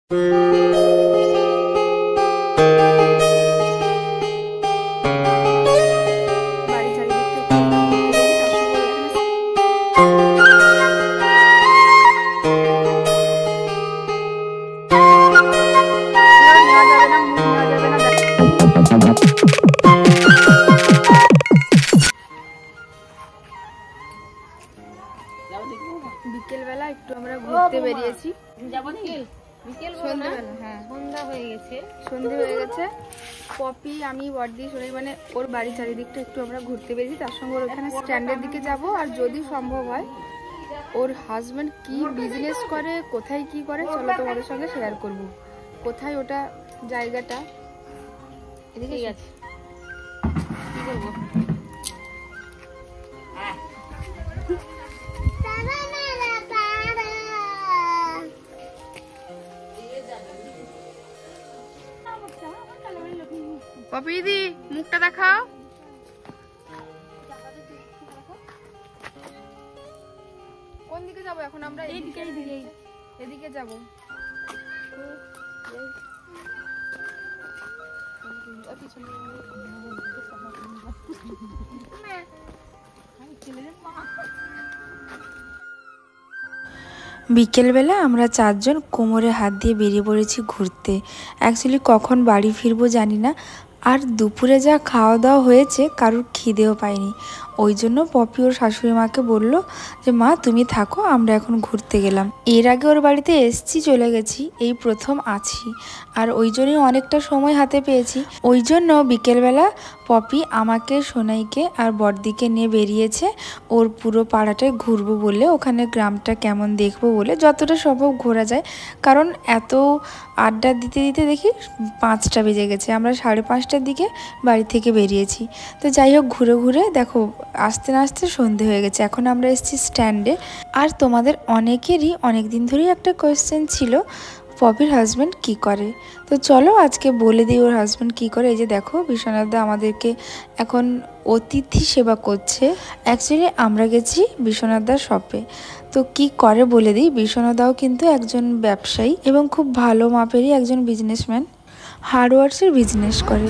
বিকেলবেলা একটু আমরা ঘুরতে বেরিয়েছি। সন্ধে হয়ে গেছে। পপি, আমি, বর্দি, সোনাই মানে ওর বাড়ির চারিদিকটা একটু আমরা ঘুরতে বেরিয়েছি। তার সঙ্গে ওর ওখানে স্ট্যান্ডের দিকে যাব, আর যদি সম্ভব হয় ওর হাজব্যান্ড কি বিজনেস করে, কোথায় কি করে, চলো তোমাদের সঙ্গে শেয়ার করব। কোথায় ওটা জায়গাটা, এদিকে আছে কি করবো। পপি দি, মুখটা দেখাও। কোন দিকে যাবো এখন আমরা? এদিকে যাবো। বিকেলবেলা আমরা চারজন কোমরে হাত দিয়ে বেরিয়ে পড়েছি ঘুরতে। অ্যাকচুয়ালি কখন বাড়ি ফিরবো জানি না, আর দুপুরে যা খাওয়া দাওয়া হয়েছে কারুর খিদেও পায়নি। ওই জন্য পপি ওর শাশুড়ি মাকে বলল যে মা তুমি থাকো, আমরা এখন ঘুরতে গেলাম। এর আগে ওর বাড়িতে এসছি, চলে গেছি, এই প্রথম আছি, আর ওই জন্যই অনেকটা সময় হাতে পেয়েছি। ওই জন্য বিকেলবেলা পপি আমাকে, সোনাইকে আর বড়দিকে নিয়ে বেরিয়েছে ওর পুরো পাড়াটায় ঘুরবো বলে, ওখানে গ্রামটা কেমন দেখবো বলে, যতটা সম্ভব ঘোরা যায়। কারণ এত আড্ডা দিতে দিতে দেখি 5টা বেজে গেছে। আমরা 5:30টার দিকে বাড়ি থেকে বেরিয়েছি। তো যাই হোক, ঘুরে ঘুরে দেখো আস্তে না আস্তে সন্ধে হয়ে গেছে। এখন আমরা এসেছি স্ট্যান্ডে। আর তোমাদের অনেকেরই অনেক দিন ধরেই একটা কোয়েশ্চেন ছিল, পপির হাজব্যান্ড কি করে। তো চলো আজকে বলে দিই ওর হাজব্যান্ড কি করে। এই যে দেখো, বিশ্বনাথদা আমাদেরকে এখন অতিথি সেবা করছে। অ্যাকচুয়ালি আমরা গেছি বিশ্বনাথদার শপে। তো কি করে বলে দিই, বিশ্বনাথদাও কিন্তু একজন ব্যবসায়ী এবং খুব ভালো মাপেরই একজন বিজনেসম্যান, হার্ডওয়ার্সের বিজনেস করে,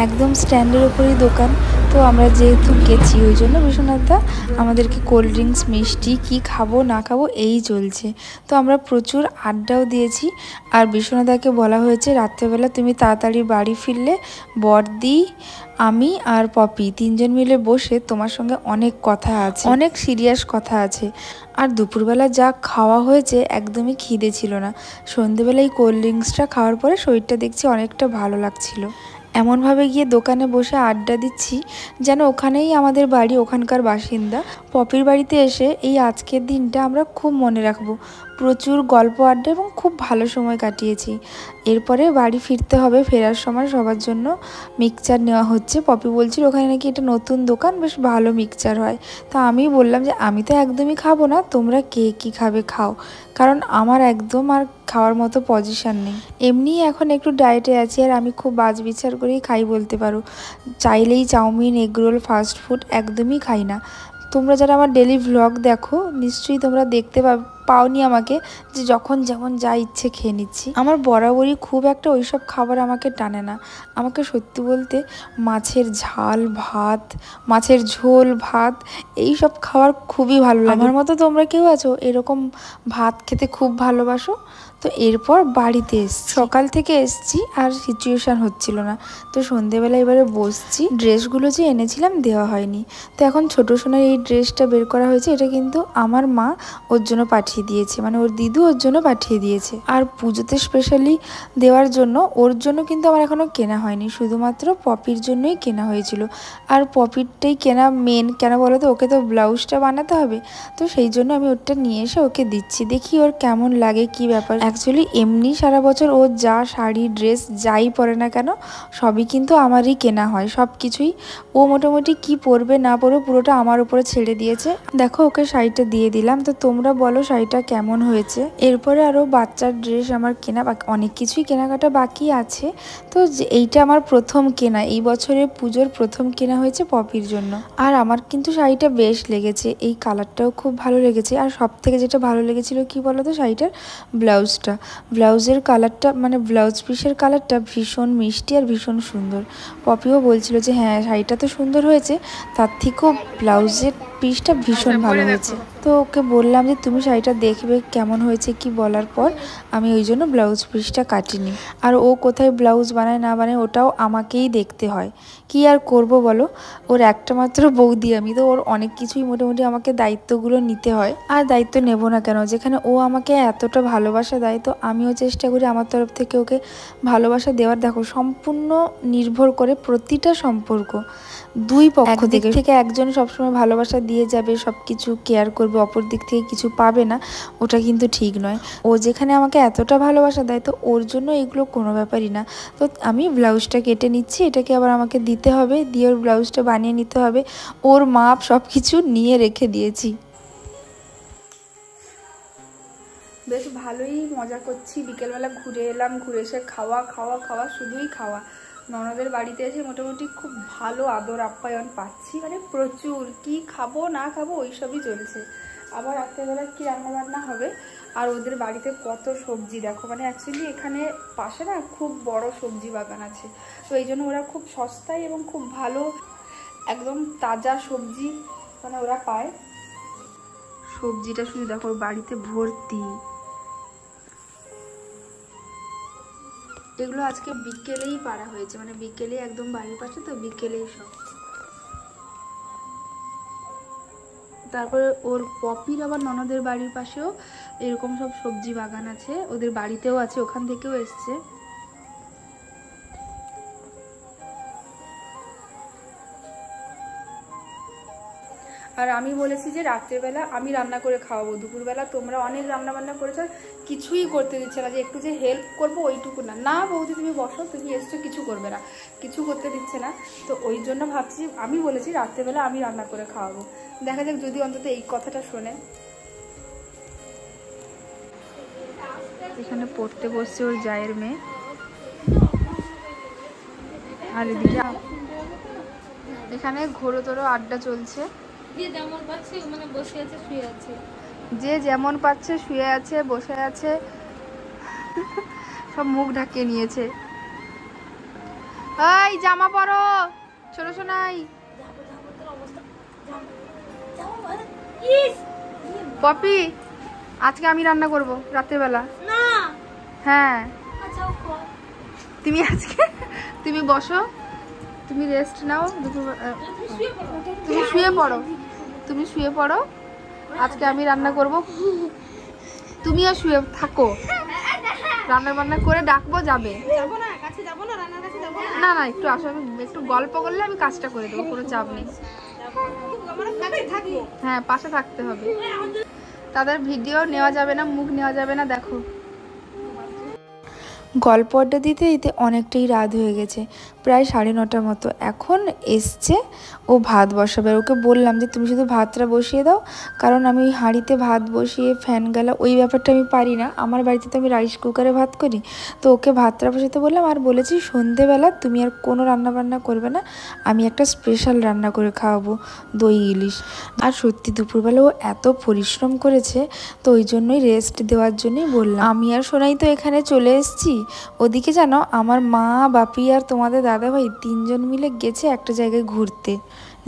একদম স্ট্যান্ডের ওপরই দোকান। তো আমরা যেহেতু গেছি ওই জন্য বিশ্বনাথদা আমাদেরকে কোল্ড ড্রিঙ্কস, মিষ্টি, কি খাবো না খাবো এই চলছে। তো আমরা প্রচুর আড্ডাও দিয়েছি। আর বিশ্বনাথদাকে বলা হয়েছে রাত্রেবেলা তুমি তাড়াতাড়ি বাড়ি ফিরলে বড়দি, আমি আর পপি 3জন মিলে বসে তোমার সঙ্গে অনেক কথা আছে, অনেক সিরিয়াস কথা আছে। আর দুপুরবেলা যা খাওয়া হয়েছে একদমই খিদে ছিল না। সন্ধেবেলায় কোল্ড ড্রিঙ্কসটা খাওয়ার পরে শরীরটা দেখছি অনেকটা ভালো লাগছিল। এমনভাবে গিয়ে দোকানে বসে আড্ডা দিচ্ছি যেন ওখানেই আমাদের বাড়ি, ওখানকার বাসিন্দা। পপির বাড়িতে এসে এই আজকের দিনটা আমরা খুব মনে রাখবো। প্রচুর গল্প, আড্ডা এবং খুব ভালো সময় কাটিয়েছি। এরপরে বাড়ি ফিরতে হবে। ফেরার সময় সবার জন্য মিক্সচার নেওয়া হচ্ছে। পপি বলছিল ওখানে নাকি এটা নতুন দোকান, বেশ ভালো মিক্সচার হয়। তা আমি বললাম যে আমি তো একদমই খাবো না, তোমরা কে কী খাবে খাও, কারণ আমার একদম আর খাওয়ার মতো পজিশন নেই। এমনিই এখন একটু ডায়েটে আছি, আর আমি খুব বাছবিচার করেই খাই বলতে পারো। চাইলেই চাউমিন, এগরোল, ফাস্ট ফুড একদমই খাই না। তোমরা যারা আমার ডেলি ভ্লগ দেখো নিশ্চয়ই তোমরা দেখতে পাওনি আমাকে যে যখন যেমন যা ইচ্ছে খেয়ে নিচ্ছি। আমার বরাবরই খুব একটা ওইসব খাবার আমাকে টানে না। আমাকে সত্যি বলতে মাছের ঝাল ভাত, মাছের ঝোল ভাত, এই সব খাবার খুবই ভালো লাগে। আমার মতো তোমরা কেউ আছো এরকম ভাত খেতে খুব ভালোবাসো? তো এরপর বাড়িতে সকাল থেকে এসছি আর সিচুয়েশান হচ্ছিল না। তো সন্ধেবেলা এবারে বসছি। ড্রেসগুলো যে এনেছিলাম দেওয়া হয়নি। তো এখন ছোটো সোনার এই ড্রেসটা বের করা হয়েছে। এটা কিন্তু আমার মা ওর জন্য পাঠিয়ে দিয়েছে, মানে ওর দিদু ওর জন্য পাঠিয়ে দিয়েছে। আর পুজোতে স্পেশালি দেওয়ার জন্য ওর জন্য কিন্তু আমার এখনও কেনা হয়নি, শুধুমাত্র পপির জন্যই কেনা হয়েছিল। আর পপিরটাই কেনা মেন, কেন বলো তো, ওকে তো ব্লাউজটা বানাতে হবে। তো সেই জন্য আমি ওটা নিয়ে এসে ওকে দিচ্ছি, দেখি ওর কেমন লাগে, কি ব্যাপার। অ্যাকচুয়ালি এমনি সারা বছর ও যা শাড়ি ড্রেস যাই পরে না কেন সবই কিন্তু আমারই কেনা হয়, সব কিছুই। ও মোটামুটি কি পরবে না পরবে পুরোটা আমার উপরে ছেড়ে দিয়েছে। দেখো ওকে শাড়িটা দিয়ে দিলাম। তো তোমরা বলো শাড়িটা কেমন হয়েছে। এরপরে আরও বাচ্চার ড্রেস আমার কেনা অনেক কিছুই কেনাকাটা বাকি আছে। তো এইটা আমার প্রথম কেনা, এই বছরের পুজোর প্রথম কেনা হয়েছে পপির জন্য। আর আমার কিন্তু শাড়িটা বেশ লেগেছে, এই কালারটাও খুব ভালো লেগেছে। আর সব থেকে যেটা ভালো লেগেছিল কি বলো তো, শাড়িটার ব্লাউজটা ব্লাউজটা। ব্লাউজের কালারটা মানে ব্লাউজ পিসের কালারটা ভীষণ মিষ্টি আর ভীষণ সুন্দর। পপিও বলছিল যে হ্যাঁ শাড়িটা তো সুন্দর হয়েছে, তার থেকেও ব্লাউজের পিসটা ভীষণ ভালো হয়েছে। তো ওকে বললাম যে তুমি শাড়িটা দেখবে কেমন হয়েছে কি, বলার পর আমি ওই জন্য ব্লাউজ পিসটা কাটিনি। আর ও কোথায় ব্লাউজ বানায় না বানায় ওটাও আমাকেই দেখতে হয়, কি আর করব বলো, ওর একটা মাত্র বৌদি আমি, তো ওর অনেক কিছুই মোটামুটি আমাকে দায়িত্বগুলো নিতে হয়। আর দায়িত্ব নেব না কেন, যেখানে ও আমাকে এতটা ভালোবাসা দেয় তো আমিও চেষ্টা করি আমার তরফ থেকে ওকে ভালোবাসা দেওয়ার। দেখো সম্পূর্ণ নির্ভর করে প্রতিটা সম্পর্ক দুই পক্ষ থেকে একজন সবসময় ভালোবাসা দিয়ে যাবে, সব কিছু কেয়ার করবে, অপর দিক থেকে কিছু পাবে না, ওটা কিন্তু ঠিক নয়। ও যেখানে আমাকে এতটা ভালোবাসা দেয় তো ওর জন্য এগুলো কোনো ব্যাপারই না। তো আমি ব্লাউজটা কেটে নিচ্ছি, এটাকে আবার আমাকে দিতে হবে, দিয়ে ওর ব্লাউজটা বানিয়ে নিতে হবে। ওর মাপ সব কিছু নিয়ে রেখে দিয়েছি। বেশ ভালোই মজা করছি, বিকেলবেলা ঘুরে এলাম, ঘুরে এসে খাওয়া খাওয়া খাওয়া, শুধুই খাওয়া। ননদের বাড়িতে এসে মোটামুটি খুব ভালো আদর আপ্যায়ন পাচ্ছি, মানে প্রচুর। কি খাবো না খাবো ওইসবই চলছে। আবার রাত্রেবেলা কি রান্না বান্না হবে। আর ওদের বাড়িতে কত সবজি দেখো, মানে অ্যাকচুয়ালি এখানে পাশে না খুব বড় সবজি বাগান আছে, তো এই জন্য ওরা খুব সস্তায় এবং খুব ভালো একদম তাজা সবজি মানে ওরা পায়। সবজিটা শুধু দেখো বাড়িতে ভর্তি। এগুলো আজকে বিকেলেই পাড়া হয়েছে, মানে বিকেলেই একদম বাড়ির পাশে তো বিকেলেই সব। তারপরে ওর পপির আবার ননদের বাড়ির পাশেও এরকম সব সবজি বাগান আছে, ওদের বাড়িতেও আছে, ওখান থেকেও এসছে। আর আমি বলেছি যে রাত্রেবেলা আমি রান্না করে খাওয়াবো, দুপুরবেলা তোমরা অনেক রান্না বান্না করেছো, কিছুই করতে দিচ্ছে না, যে একটু যে হেল্প করবো ওইটুকু না। না বৌদি তুমি বসো, তুমি এসছো, কিছু করবে না, কিছু করতে দিচ্ছে না। তো ওই জন্য ভাবছি, আমি বলেছি রাত্রেবেলা আমি রান্না করে খাওয়াবো, দেখা যাক যদি অন্তত এই কথাটা শোনে। এখানে পড়তে বসছে ওর জায়ের মেয়ে, আর এদিকে এখানে ঘোরতোরো আড্ডা চলছে। যে যেমন পাচ্ছে মানে বসে আছে শুয়ে আছে, যে যেমন পাচ্ছে শুয়ে আছে বসে আছে, সব মুখ ঢাকিয়ে নিয়েছে। এই জামা পরো ছোট সোনাই। পপি আজকে আমি রান্না করব রাত্রেবেলা। না হ্যাঁ তুমি আজকে তুমি বসো, তুমি রেস্ট নাও, তুমি শুয়ে পড়ো, তুমি শুয়ে পড়ো, আজকে আমি রান্না করব, তুমিও শুয়ে থাকো, রান্না বান্না করে ডাকবো যাবে। না না একটু আসো, আমি একটু গল্প করলে আমি কাজটা করে দেবো, কোনো চাপ নেই। হ্যাঁ পাশে থাকতে হবে, তাদের ভিডিও নেওয়া যাবে না, মুখ নেওয়া যাবে না। দেখো গল্প আড্ডা দিতে দিতে অনেকটাই রাত হয়ে গেছে, প্রায় 9:30 মতো। এখন এসছে ও ভাত বসাবে, ওকে বললাম যে তুমি শুধু ভাতটা বসিয়ে দাও, কারণ আমি ওই হাঁড়িতে ভাত বসিয়ে ফ্যান গালা ওই ব্যাপারটা আমি পারি না, আমার বাড়িতে তো আমি রাইস কুকারে ভাত করি। তো ওকে ভাতটা বসাতে বললাম, আর বলেছি সন্ধেবেলা তুমি আর কোনো রান্না বান্না করবে না, আমি একটা স্পেশাল রান্না করে খাওয়াবো, দই ইলিশ। আর সত্যি দুপুরবেলা ও এত পরিশ্রম করেছে, তো ওই জন্যই রেস্ট দেওয়ার জন্যই বললাম। আমি আর সোনাই তো এখানে চলে এসেছি। ওদিকে জানো আমার মা বাপি আর তোমাদের দাদাভাই 3জন মিলে গেছে একটা জায়গায় ঘুরতে,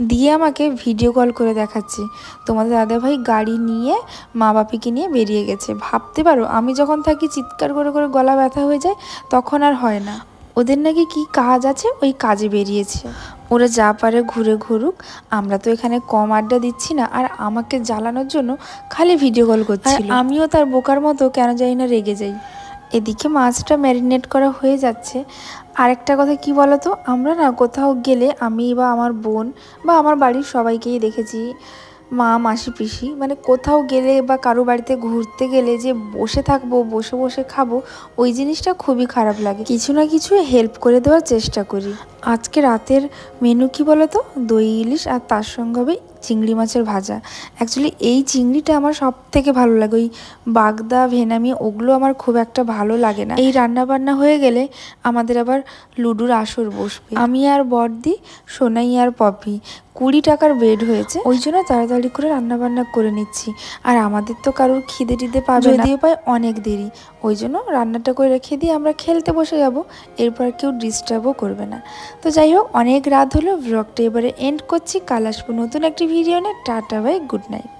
দিয়ে আমাকে ভিডিও কল করে দেখাচ্ছে তোমাদের দাদাভাই গাড়ি নিয়ে মা বাপিকে নিয়ে বেরিয়ে গেছে। ভাবতে পারো আমি যখন থাকি চিৎকার করে করে গলা ব্যথা হয়ে যায়, তখন আর হয় না। ওদের নাকি কি কাজ আছে, ওই কাজে বেরিয়েছে। ওরা যা পারে ঘুরে ঘুরুক, আমরা তো এখানে কম আড্ডা দিচ্ছি না। আর আমাকে জ্বালানোর জন্য খালি ভিডিও কল করছিল, আমিও তার বোকার মতো কেন জানি না রেগে যাই। এদিকে মাছটা ম্যারিনেট করা হয়ে যাচ্ছে। আরেকটা কথা কি বলো তো, আমরা না কোথাও গেলে আমি বা আমার বোন বা আমার বাড়ির সবাইকেই দেখেছি, মা মাসি পিসি, মানে কোথাও গেলে বা কারো বাড়িতে ঘুরতে গেলে যে বসে থাকবো বসে বসে খাবো, ওই জিনিসটা খুবই খারাপ লাগে। কিছু না কিছু হেল্প করে দেওয়ার চেষ্টা করি। আজকে রাতের মেনু কি বলো তো, দই ইলিশ আর তার সঙ্গে হবে চিংড়ি মাছের ভাজা। অ্যাকচুয়ালি এই চিংড়িটা আমার সব থেকে ভালো লাগে, ওই বাগদা ভেনামি ওগুলো আমার খুব একটা ভালো লাগে না। এই রান্না বান্না হয়ে গেলে আমাদের আবার লুডোর আসর বসবে, আমি আর বড়দি, সোনাই আর পপি। 20 টাকার বেড হয়েছে, ওই জন্য তাড়াতাড়ি করে রান্না বান্না করে নিচ্ছি। আর আমাদের তো কারোর খিদে টিদে পাবে না, যদিও পায় অনেক দেরি, ওই জন্য রান্নাটা করে রেখে দিয়ে আমরা খেলতে বসে যাব, এরপর কেউ ডিস্টার্বও করবে না। তো যাই হোক, অনেক রাত হলো, ব্লগটা এবারে এন্ড করছি। কাল আসবো নতুন একটি ভিডিও নিয়ে। Tata bye, good night.